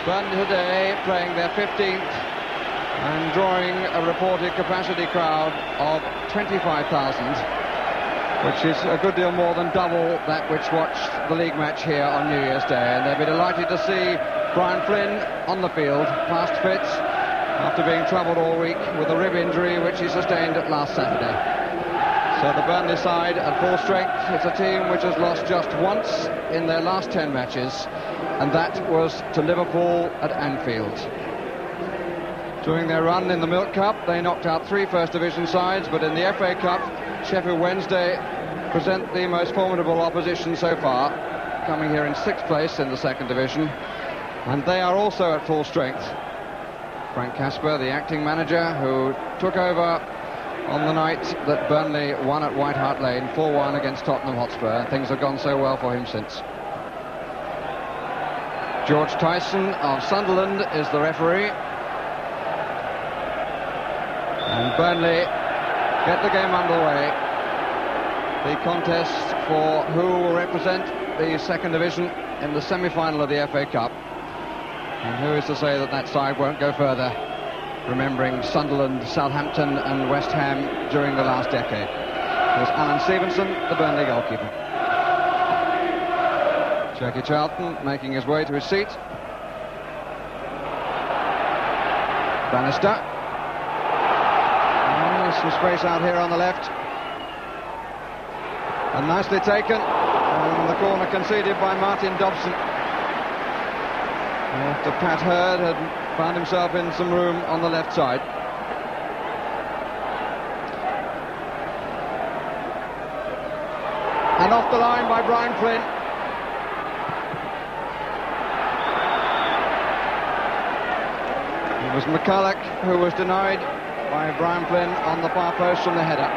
Burnley today playing their 15th and drawing a reported capacity crowd of 25,000, which is a good deal more than double that which watched the league match here on New Year's Day. And they'll be delighted to see Brian Flynn on the field, past fit, after being troubled all week with a rib injury which he sustained last Saturday. So the Burnley side at full strength. It's a team which has lost just once in their last 10 matches, and that was to Liverpool at Anfield. During their run in the Milk Cup, they knocked out 3 First Division sides, but in the FA Cup, Sheffield Wednesday present the most formidable opposition so far, coming here in 6th place in the 2nd Division, and they are also at full strength. Frank Casper, the acting manager, who took over on the night that Burnley won at White Hart Lane 4-1 against Tottenham Hotspur. Things have gone so well for him since. George Tyson of Sunderland is the referee, and Burnley get the game underway. The contest for who will represent the 2nd Division in the semi-final of the FA Cup, and who is to say that that side won't go further, remembering Sunderland, Southampton and West Ham during the last decade. There's Alan Stevenson, the Burnley goalkeeper. Jackie Charlton making his way to his seat. Bannister. Some space out here on the left. And nicely taken. And the corner conceded by Martin Dobson, after Pat Hurd had found himself in some room on the left side. And off the line by Brian Flynn. It was McCulloch who was denied by Brian Flynn on the far post from the header.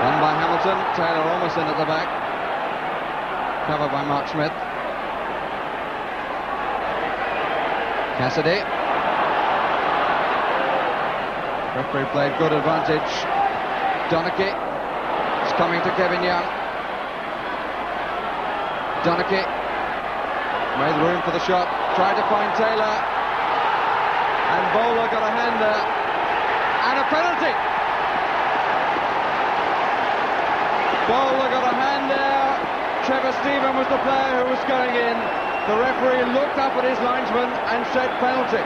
Done by Hamilton. Taylor almost in at the back. Covered by Mark Smith. Cassidy. Referee played good advantage. Donachie. It's coming to Kevin Young. Donachie made room for the shot, tried to find Taylor, and Bowler got a hander and a penalty. Bowler got a hander. Trevor Stephen was the player who was going in. The referee looked up at his linesman and said penalty.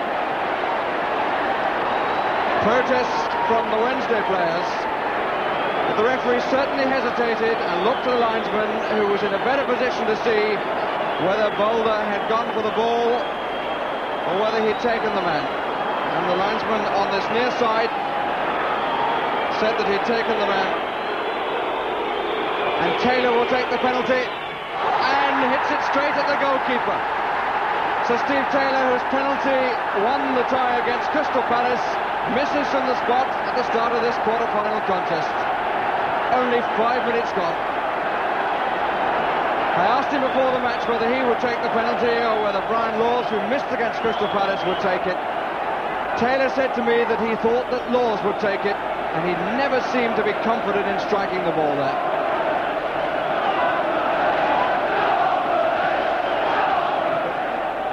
Protest from the Wednesday players. The referee certainly hesitated and looked to the linesman, who was in a better position to see whether Boulder had gone for the ball or whether he'd taken the man. And the linesman on this near side said that he'd taken the man. And Taylor will take the penalty and hits it straight at the goalkeeper. So Steve Taylor, whose penalty won the tie against Crystal Palace, misses from the spot at the start of this quarter-final contest. Only 5 minutes gone. I asked him before the match whether he would take the penalty or whether Brian Laws, who missed against Crystal Palace, would take it. Taylor said to me that he thought that Laws would take it, and he never seemed to be confident in striking the ball there.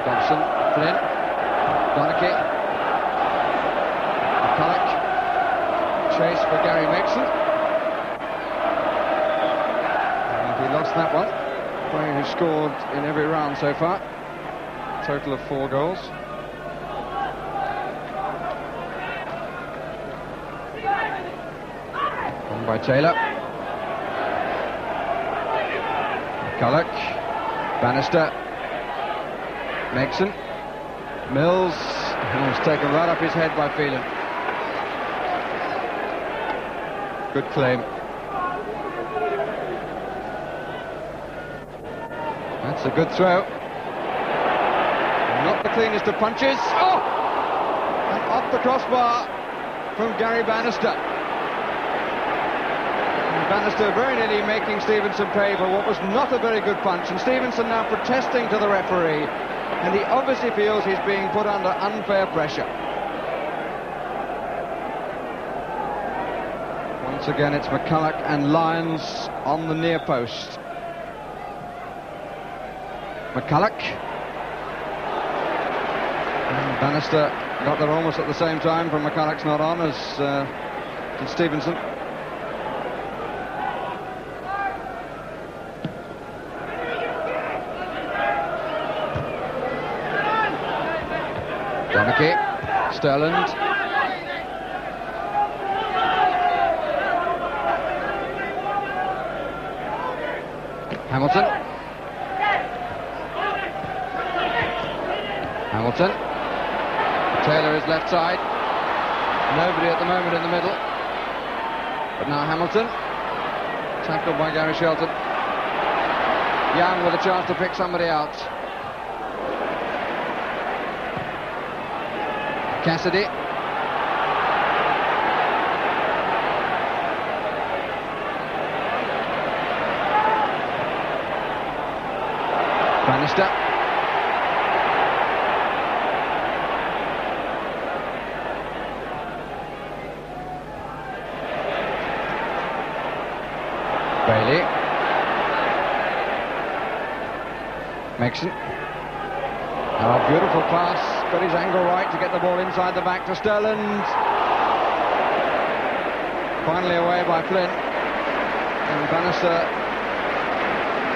Dobson, Flynn, Donachie, McCulloch, chase for Gary Megson. Lost that one. Player who scored in every round so far. Total of 4 goals. Won by Taylor. McCulloch. Bannister. Megson. Mills. Was taken right up his head by Phelan. Good claim. That's a good throw. Not the cleanest of punches. Oh! And off the crossbar from Gary Bannister. And Bannister very nearly making Stevenson pay for what was not a very good punch. And Stevenson now protesting to the referee. And he obviously feels he's being put under unfair pressure. Once again, it's McCulloch and Lyons on the near post. McCulloch. And Bannister got there almost at the same time, from McCulloch's not on, as did Stevenson. Donachie, Sterland. Hamilton. Hamilton. Taylor is left side. Nobody at the moment in the middle. But now Hamilton. Tackled by Gary Shelton. Young with a chance to pick somebody out. Cassidy. Bannister. Bailey. Mixon. Oh, beautiful pass. Got his angle right to get the ball inside the back to Sterland. Finally away by Flynn. And Bannister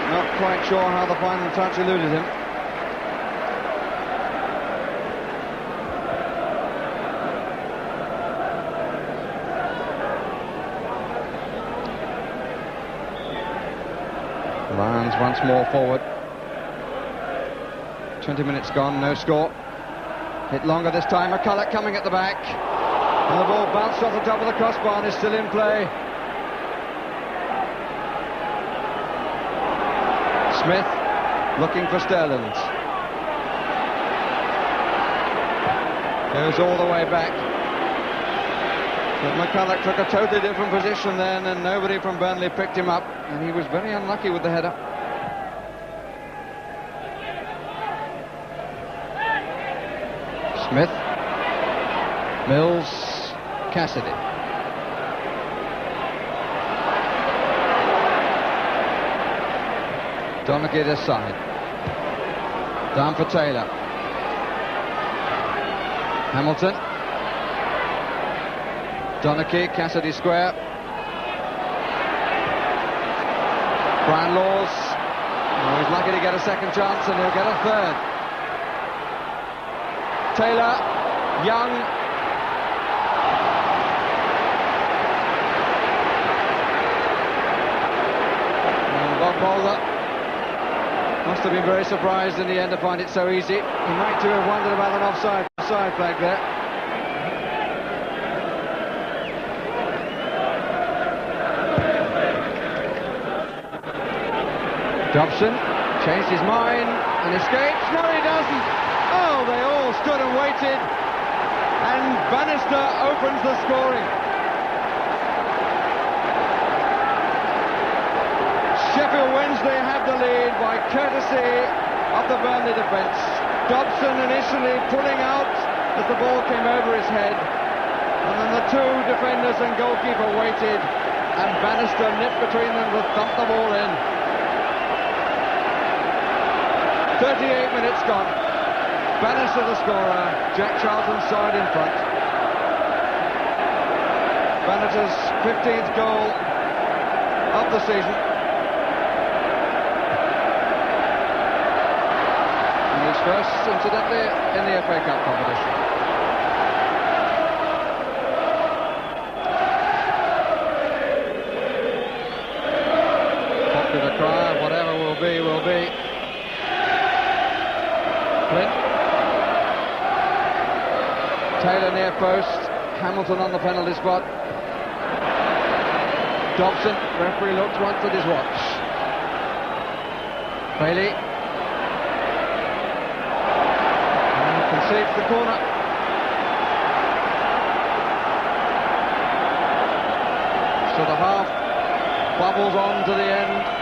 not quite sure how the final touch eluded him. Lions once more forward. 20 minutes gone, no score. Hit longer this time. McCulloch coming at the back. And the ball bounced off the top of the crossbar and is still in play. Smith looking for Sterland. Goes all the way back. But McCulloch took a totally different position then, and nobody from Burnley picked him up, and he was very unlucky with the header. Smith, Mills, Cassidy. Donachie this side. Down for Taylor. Hamilton. Donachie, Cassidy square. Brian Laws. Oh, he's lucky to get a second chance, and he'll get a third. Taylor, Young. And Bob Bowler must have been very surprised in the end to find it so easy. He might too have wondered about an offside flag there. Dobson changed his mind and escapes. No, he doesn't. Oh, they all stood and waited, and Bannister opens the scoring. Sheffield Wednesday have the lead by courtesy of the Burnley defence. Dobson initially pulling out as the ball came over his head, and then the two defenders and goalkeeper waited, and Bannister nipped between them to thump the ball in. 38 minutes gone. Bannister the scorer, Jack Charlton side in front. Bannister's 15th goal of the season. And his first, incidentally, in the FA Cup competition. Popular cry, whatever will be, will be. Flynn. Taylor near post. Hamilton on the penalty spot. Dobson, referee looks once at his watch. Bailey. And concedes the corner. So the half bubbles on to the end.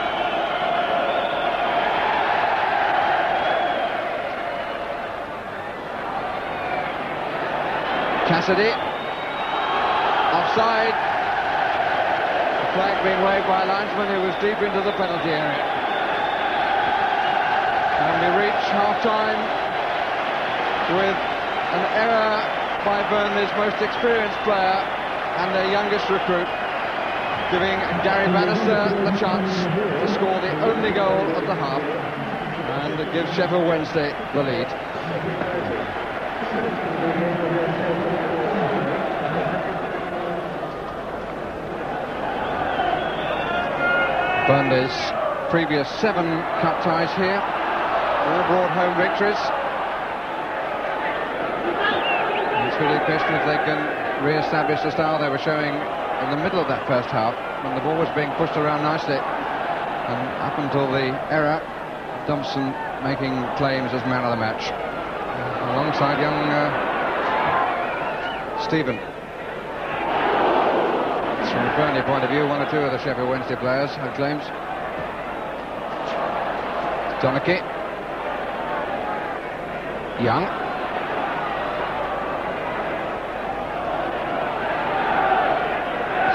Cassidy, offside, Flag being waved by a linesman who was deep into the penalty area. And we reach half-time with an error by Burnley's most experienced player and their youngest recruit, giving Gary Bannister the chance to score the only goal of the half, and it gives Sheffield Wednesday the lead. Burnley's previous 7 cup ties here all brought home victories. It's really a question if they can re-establish the style they were showing in the middle of that first half, when the ball was being pushed around nicely, and up until the error, Dobson making claims as man of the match alongside young Stephen. From a Burnley point of view, 1 or 2 of the Sheffield Wednesday players had claims. Donachie, Young,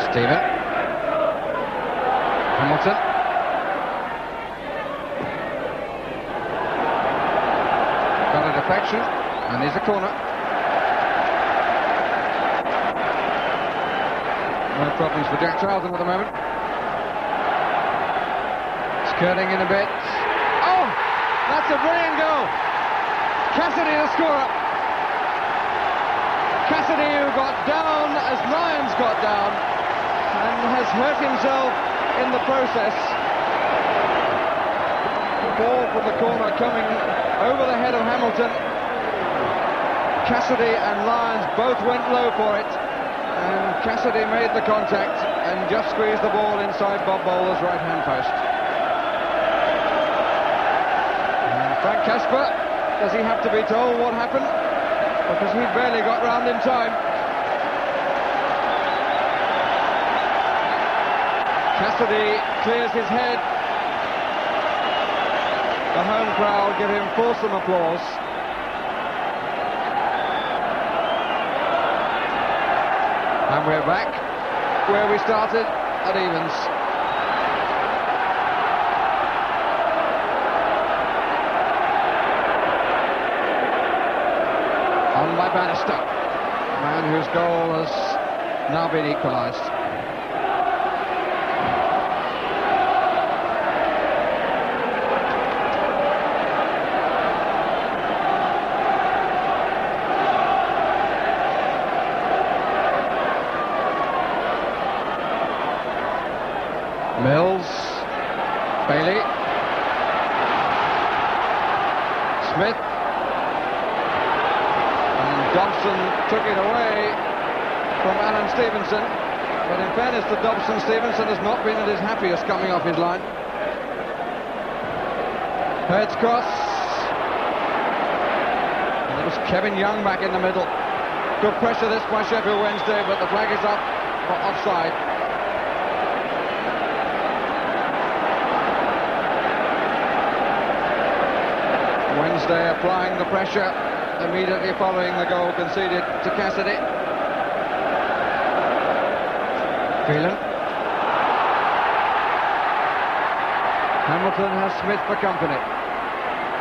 Stephen, Hamilton, got a deflection, and here's a corner. No problems for Jack Charlton at the moment. Skirting in a bit. Oh! That's a brilliant goal! Cassidy the scorer. Cassidy, who got down as Lyons got down and has hurt himself in the process. The ball from the corner coming over the head of Hamilton. Cassidy and Lyons both went low for it, and Cassidy made the contact and just squeezed the ball inside Bob Bowler's right-hand post. And Frank Casper, does he have to be told what happened? Because he barely got round in time. Cassidy clears his head. The home crowd give him fulsome applause. And we're back where we started, at evens. On by Bannister, a man whose goal has now been equalised. Mills, Bailey, Smith, and Dobson took it away from Alan Stevenson, but in fairness to Dobson, Stevenson has not been at his happiest coming off his line. Heads cross, and it was Kevin Young back in the middle. Good pressure this by Sheffield Wednesday, but the flag is up for offside. Wednesday applying the pressure immediately following the goal conceded to Cassidy. Phelan. Hamilton has Smith for company.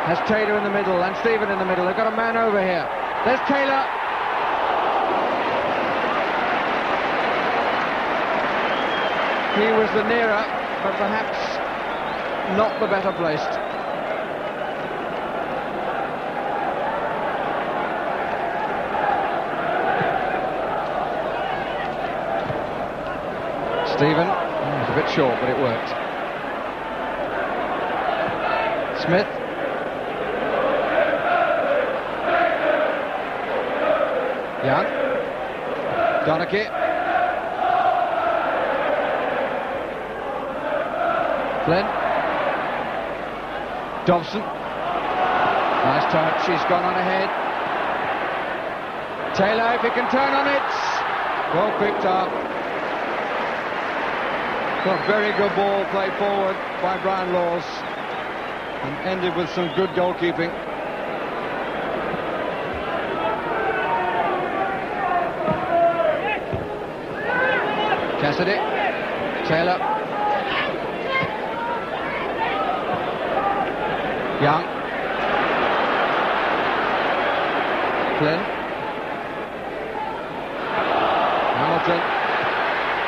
Has Taylor in the middle and Stephen in the middle. They've got a man over here. There's Taylor. He was the nearer, but perhaps not the better placed. Stephen, it's a bit short, but it worked. Smith. Young. Donachie. Flynn. Dobson. Nice touch, he's gone on ahead. Taylor, if he can turn on it. Well picked up. A very good ball played forward by Brian Laws and ended with some good goalkeeping. Cassidy, Taylor. Young. Flynn. Hamilton.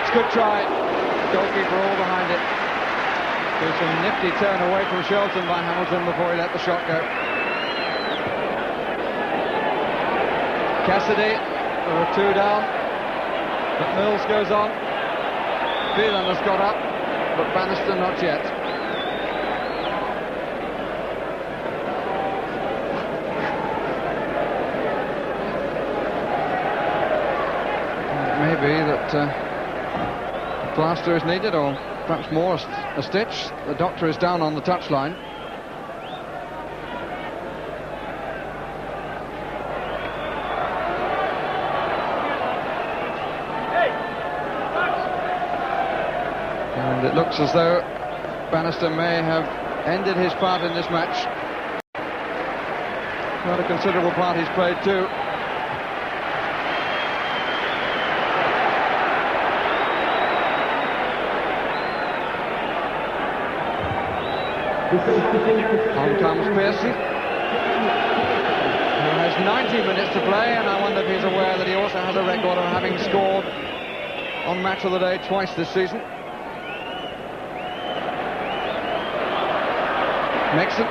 It's a good try. Goalkeeper all behind it. There's a nifty turn away from Shelton by Hamilton before he let the shot go. Cassidy, there are 2 down. But Mills goes on. Phelan has got up, but Bannister not yet. It may be that a plaster is needed, or perhaps more, a stitch. The doctor is down on the touchline. And it looks as though Bannister may have ended his part in this match. Quite a considerable part he's played too. On comes Pearson, who has 90 minutes to play, and I wonder if he's aware that he also has a record of having scored on Match of the Day twice this season. Nixon.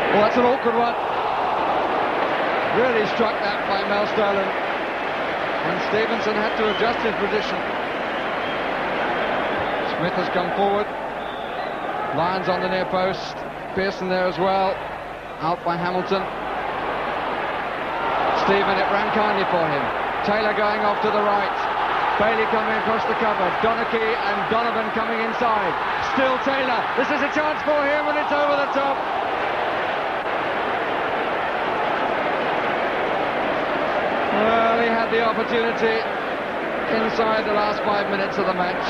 Well, that's an awkward one. Really struck that by Mel Sterling, and Stevenson had to adjust his position. Smith has come forward. Lyons on the near post. Pearson there as well. Out by Hamilton. Stephen, it ran kindly for him. Taylor going off to the right. Bailey coming across the cover. Donachie and Donovan coming inside. Still Taylor. This is a chance for him, and it's over the top. Well, he had the opportunity inside the last 5 minutes of the match,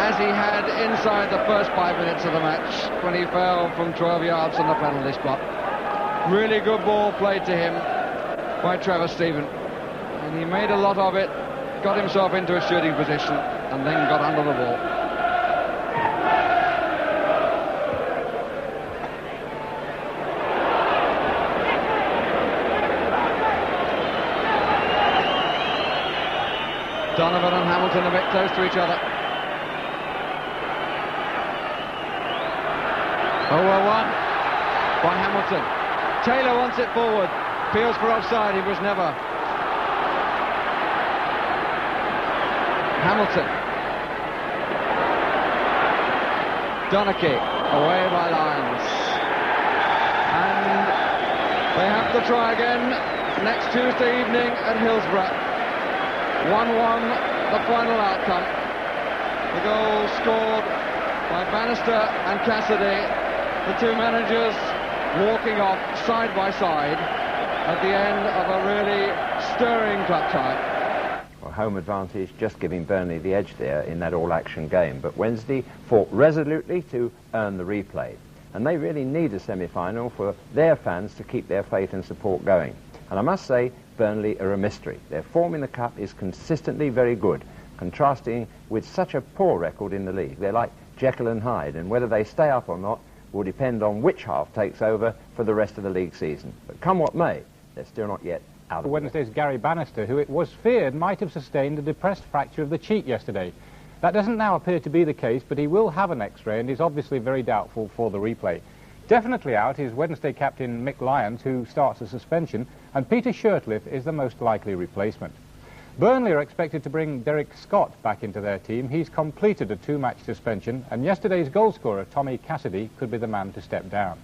as he had inside the first 5 minutes of the match when he fell from 12 yards on the penalty spot. Really good ball played to him by Trevor Stephen, and he made a lot of it, got himself into a shooting position, and then got under the ball. Donovan and Hamilton a bit close to each other. 0-1 by Hamilton. Taylor wants it forward. Peels for offside. He was never. Hamilton. Donachie away by Lyons. And they have to try again next Tuesday evening at Hillsborough. 1-1 the final outcome. The goal scored by Bannister and Cassidy. The two managers walking off side by side at the end of a really stirring club tie. Well, home advantage just giving Burnley the edge there in that all-action game. But Wednesday fought resolutely to earn the replay. And they really need a semi-final for their fans to keep their faith and support going. And I must say, Burnley are a mystery. Their form in the Cup is consistently very good, contrasting with such a poor record in the league. They're like Jekyll and Hyde, and whether they stay up or not will depend on which half takes over for the rest of the league season. But come what may, they're still not yet out of Wednesday's Gary Bannister, who it was feared might have sustained a depressed fracture of the cheek yesterday. That doesn't now appear to be the case, but he will have an X-ray and is obviously very doubtful for the replay. Definitely out is Wednesday captain Mick Lyons, who starts a suspension, and Peter Shirtliff is the most likely replacement. Burnley are expected to bring Derek Scott back into their team. He's completed a 2-match suspension, and yesterday's goalscorer Tommy Cassidy could be the man to step down.